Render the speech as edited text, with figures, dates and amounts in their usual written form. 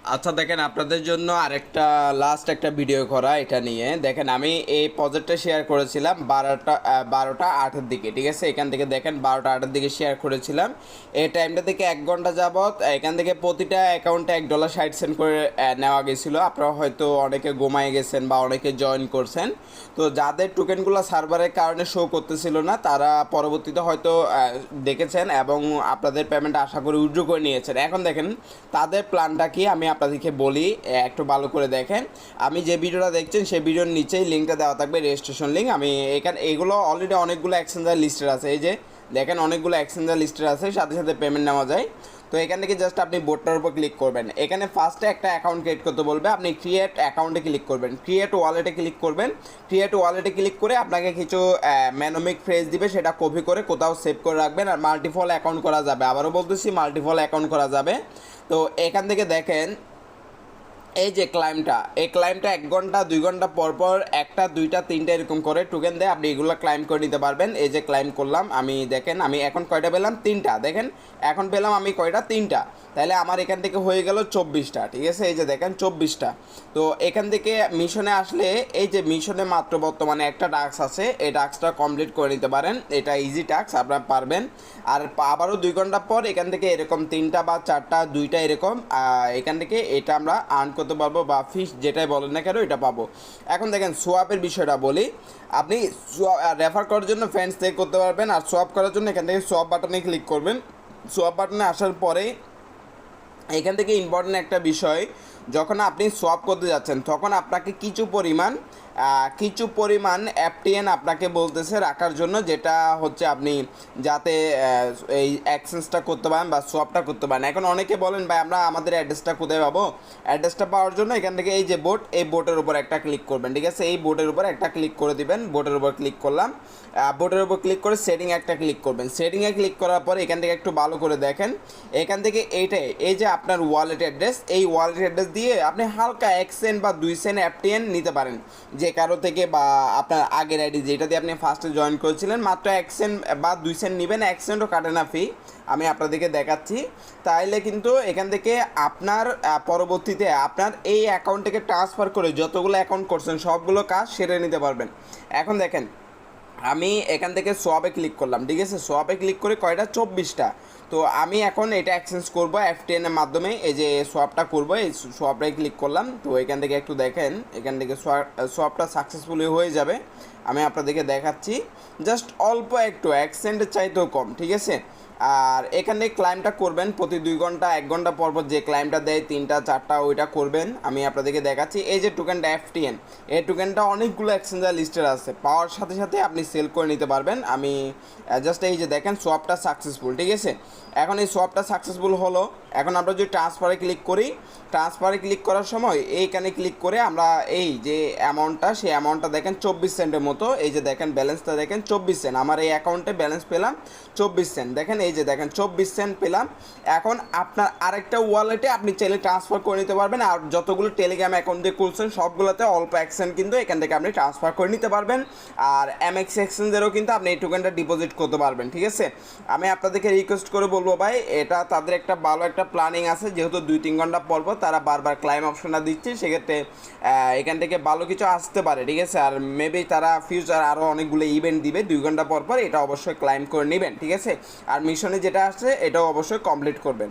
আচ্ছা দেখেন, আপনাদের জন্য আরেকটা লাস্ট একটা ভিডিও করা এটা নিয়ে। দেখেন আমি এই প্রজেক্টটা শেয়ার করেছিলাম 12টা 8-এর দিকে, ঠিক আছে? এখান থেকে দেখেন 12টা 8-এর দিকে শেয়ার করেছিলাম। এই টাইমটা থেকে 1 ঘন্টা যাবত এখান থেকে প্রতিটা অ্যাকাউন্টে $1.60 করে নেওয়া গেছিলো। আপনারা হয়তো অনেকে ঘুমায় গেছেন বা অনেকে জয়েন করছেন। তো যাদের টোকেনগুলো সার্ভারের কারণে শো করতেছিল না, তারা পরবর্তীতে হয়তো দেখেছেন এবং আপনাদের পেমেন্ট আশা করি উইথড্র করে নিয়েছেন। এখন দেখেন তাদের প্ল্যানটা কি আমি আপনাদেরকে বলি, একটু ভালো করে দেখেন। আমি যে ভিডিওটা দেখছেন সেই ভিডিওর নিচেই লিঙ্কটা দেওয়া থাকবে, রেজিস্ট্রেশন লিঙ্ক। আমি এখানে এগুলো অলরেডি অনেকগুলো এক্সচেঞ্জার লিস্টেড আছে, এই যে দেখেন অনেকগুলো এক্সচেঞ্জার লিস্টেড আছে, সাথে সাথে পেমেন্ট নেওয়া যায়। তো এখান থেকে জাস্ট আপনি বোর্ডটার উপর ক্লিক করবেন। এখানে ফার্স্টে একটা অ্যাকাউন্ট ক্রিয়েট করতে বলবে, আপনি ক্রিয়েট অ্যাকাউন্টে ক্লিক করবেন, ক্রিয়েট ওয়ালেটে ক্লিক করবেন। ক্রিয়েট ওয়ালেটে ক্লিক করে আপনাকে কিছু ম্যানোমিক ফ্রেজ দিবে, সেটা কপি করে কোথাও সেভ করে রাখবেন। আর মাল্টিফল অ্যাকাউন্ট করা যাবে, আবারও বলতেছি মাল্টিফল অ্যাকাউন্ট করা যাবে। তো এখান থেকে দেখেন এই যে ক্লাইমটা, এই ক্লাইমটা 1 ঘন্টা 2 ঘন্টা পর পর 1টা 2টা 3টা এরকম করে টোকেন দেয়, আপনি এগুলো ক্লাইম করে নিতে পারবেন। এই যে ক্লাইম করলাম আমি, দেখেন আমি এখন কয়টা পেলাম, 3টা। দেখেন এখন পেলাম আমি কয়টা, 3টা। তাহলে আমার এখান থেকে হয়ে গেল 24টা, ঠিক আছে? এই যে দেখেন 24টা। তো এখান থেকে মিশনে আসলে এই যে মিশনে মাত্র বর্তমানে একটা টাস্ক আছে, এই টাস্কটা কমপ্লিট করে নিতে পারেন। এটা ইজি টাস্ক, আপনারা পারবেন। আর আবারও 2 ঘন্টা পর এখান থেকে এরকম 3টা বা 4টা 2টা এরকম এখান থেকে এটা আমরা আর্ন করতে পারবো, বা ফিস যেটাই বলেন না কেন এটা পাবো। এখন দেখেন সোয়াপের বিষয়টা বলি। আপনি রেফার করার জন্য ফ্রেন্ডস থেকে করতে পারবেন, আর সোয়াপ করার জন্য এখান থেকে সোয়াপ বাটনে ক্লিক করবেন। সোয়াপ বাটনে আসার পরে এখান থেকে ইম্পর্টেন্ট একটা বিষয়, যখন আপনি সোয়াপ করতে যাচ্ছেন তখন আপনাকে কিছু পরিমাণ এফটিএন আপনাকে বলতেছে রাখার জন্য, যেটা হচ্ছে আপনি যাতে এই অ্যাক্সেসটা করতে পারেন বা সোয়াপটা করতে পারেন। এখন অনেকে বলেন ভাই আমরা আমাদের অ্যাড্রেসটা কোথায় পাবো? অ্যাড্রেসটা পাওয়ার জন্য এখান থেকে এই যে বোট, এই বোটের উপর একটা ক্লিক করবেন, ঠিক আছে? এই বোটের উপর একটা ক্লিক করে দিবেন। বোটের উপর ক্লিক করলাম, বোটের উপর ক্লিক করে সেটিং একটা ক্লিক করবেন। সেটিংয়ে ক্লিক করার পরে এখান থেকে একটু ভালো করে দেখেন, এখান থেকে এইটাই এই যে আপনার ওয়ালেট অ্যাড্রেস, এই ওয়ালেট অ্যাড্রেস দিয়ে আপনি হালকা 1 সেন্ট বা 2 সেন্ট এফটিএন নিতে পারেন যে কারো থেকে, বা আপনার আগের আইডি যেটা দিয়ে আপনি ফার্স্টে জয়েন করেছিলেন, মাত্র 1 সেন্ট বা 2 সেন্ট নেবেন, 1 সেন্টও কাটে না ফি। আমি আপনাদেরকে দেখাচ্ছি। তাইলে কিন্তু এখান থেকে আপনার পরবর্তীতে আপনার এই অ্যাকাউন্ট থেকে ট্রান্সফার করে যতগুলো অ্যাকাউন্ট করছেন সবগুলো কাজ সেরে নিতে পারবেন। এখন দেখেন আমি এখান থেকে সোয়াপে ক্লিক করলাম, ঠিক আছে? সোয়াপে ক্লিক করে কয়টা, 24টা। তো আমি এখন এটা এক্সচেঞ্জ করবো এফটিএন এর মাধ্যমে, এই যে সোয়াপটা করবো, এই সোয়াপটায় ক্লিক করলাম। তো এখান থেকে একটু দেখেন, এখান থেকে সোয়াপটা সাকসেসফুলি হয়ে যাবে। আমি আপনাদেরকে দেখাচ্ছি, জাস্ট অল্প একটু 1 সেন্টের চাইতেও কম, ঠিক আছে? আর এখানে ক্লাইমটা করবেন প্রতি 2 ঘন্টা 1 ঘন্টা পর পর, যে ক্লাইমটা দেয় 3টা 4টা ওইটা করবেন। আমি আপনাদেরকে দেখাচ্ছি, এই যে টোকেনটা এফটিএন, এই টোকেনটা অনেকগুলো এক্সচেঞ্জার লিস্টেড আছে, পাওয়ার সাথে সাথে আপনি সেল করে নিতে পারবেন। আমি জাস্ট এই যে দেখেন সোয়াপটা সাকসেসফুল, ঠিক আছে? এখন এই সোয়াপটা সাকসেসফুল হলো। এখন আমরা যদি ট্রান্সফারে ক্লিক করি, ট্রান্সফারে ক্লিক করার সময় এইখানে ক্লিক করে আমরা এই যে অ্যামাউন্টটা, সেই অ্যামাউন্টটা দেখেন 24 সেন্টের মতো। এই যে দেখেন ব্যালেন্সটা দেখেন 24 সেন্ট, আমার এই অ্যাকাউন্টে ব্যালেন্স পেলাম 24 সেন্ট। দেখেন এই যে দেখেন 24 সেন্ট পেলাম। এখন আপনার আরেকটা ওয়ালেটে আপনি চাইলে ট্রান্সফার করে নিতে পারবেন, আর যতগুলো টেলিগ্রাম অ্যাকাউন্ট দিয়ে খুলছেন সবগুলোতে অল্প 1 সেন্ট কিন্তু এখান থেকে আপনি ট্রান্সফার করে নিতে পারবেন। আর এমএক্স এক্সচেঞ্জেরও কিন্তু আপনি এই টোকেনটা ডিপোজিট করতে পারবেন, ঠিক আছে? আমি আপনাদেরকে রিকোয়েস্ট করে বলবো ভাই, এটা তাদের একটা ভালো একটা প্ল্যানিং আছে, যেহেতু 2-3 ঘন্টা পর পর তারা বারবার ক্লাইম অপশনটা দিচ্ছে, সেক্ষেত্রে এখান থেকে ভালো কিছু আসতে পারে, ঠিক আছে? আর মেবি তারা ফিউচার আরও অনেকগুলো ইভেন্ট দিবে 2 ঘন্টা পর পর, এটা অবশ্যই ক্লাইম করে নেবেন, ঠিক আছে? আর মিশনে যেটা আসছে এটাও অবশ্যই কমপ্লিট করবেন।